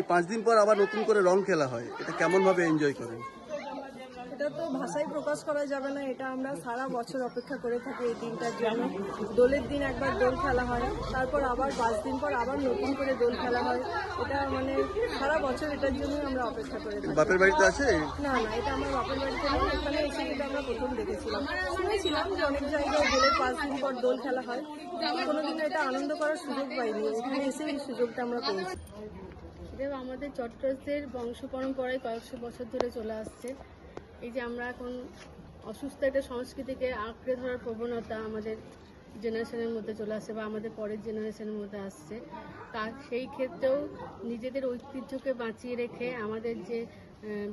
এই 5 দিন পর আবার নতুন করে রং খেলা হয়, এটা কেমন ভাবে এনজয় করেন? এটা তো ভাষায় প্রকাশ করা যাবে না। এটা আমরা সারা বছর অপেক্ষা করে থাকি এই দিনটার জন্য। দোলের দিন একবার দোল খেলা হয়, তারপর আবার 5 দিন পর আবার নতুন করে দোল খেলা হয়। এটা মানে সারা বছর এটার জন্যই আমরা অপেক্ষা করে থাকি। বাপের বাড়িতে আছে? না না, এটা আমার বাপের বাড়িতে নেই। এখানে এসে কিন্তু আমরা প্রথম দেখেছিলাম, শুনেছিলাম যে অনেক জায়গায় দোলের 5 দিন পর দোল খেলা হয়, কিন্তু কোনোদিনও এটা আনন্দ করার সুযোগ পাইনি। এখানে এসে এই সুযোগটা আমরা পেয়েছি। এটা আমাদের চট্টগ্রামের বংশ পরম্পরায় কয়েকশো বছর ধরে চলে আসছে। এই যে আমরা এখন অসুস্থ একটা সংস্কৃতিকে আঁকড়ে ধরার প্রবণতা আমাদের জেনারেশনের মধ্যে চলে আসছে বা আমাদের পরের জেনারেশনের মধ্যে আসছে, তার সেই ক্ষেত্রেও নিজেদের ঐতিহ্যকে বাঁচিয়ে রেখে আমাদের যে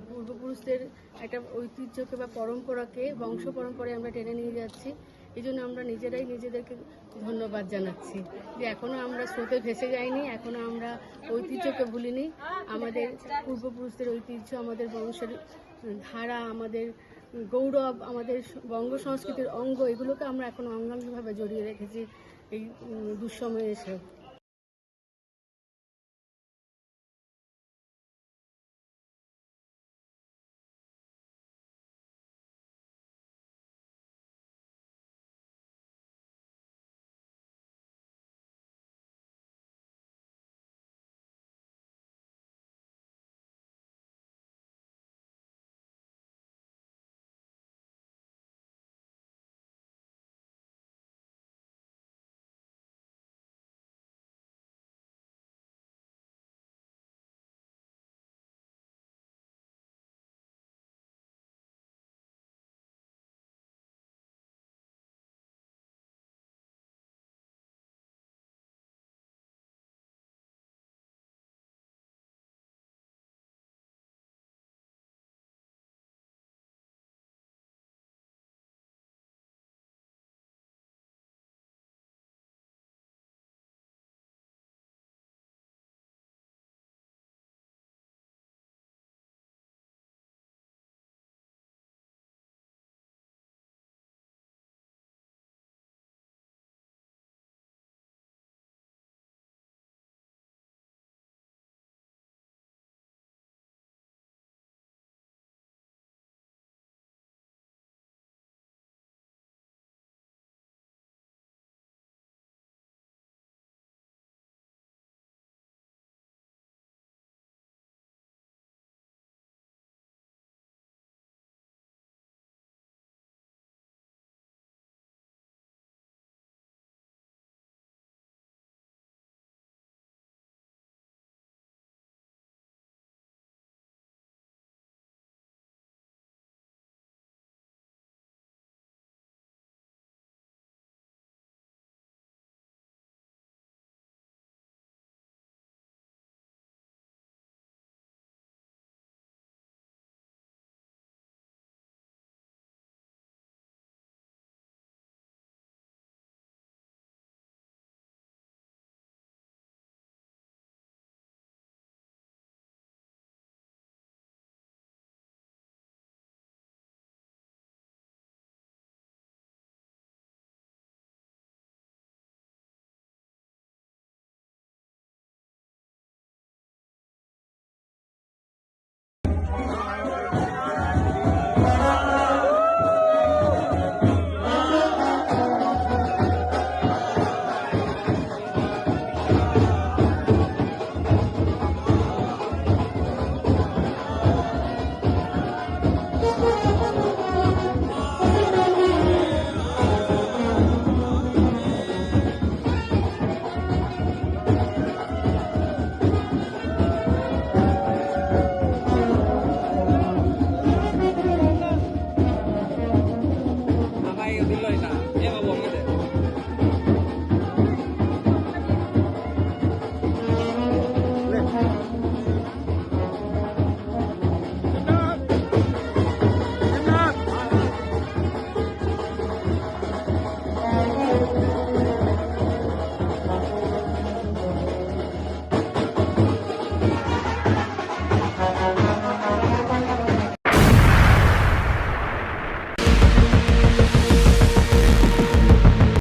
পূর্বপুরুষদের একটা ঐতিহ্যকে বা পরম্পরাকে বংশ পরম্পরায় আমরা টেনে নিয়ে যাচ্ছি। এই জন্য আমরা নিজেরাই নিজেদেরকে ধন্যবাদ জানাচ্ছি যে এখনও আমরা স্রোতে ভেসে যাইনি, এখনও আমরা ঐতিহ্যকে ভুলিনি। আমাদের পূর্বপুরুষদের ঐতিহ্য, আমাদের বংশের ধারা, আমাদের গৌরব, আমাদের বঙ্গ সংস্কৃতির অঙ্গ, এগুলোকে আমরা এখনও অঙ্গাঙ্গিভাবে জড়িয়ে রেখেছি এই দুঃসময়ে এসে।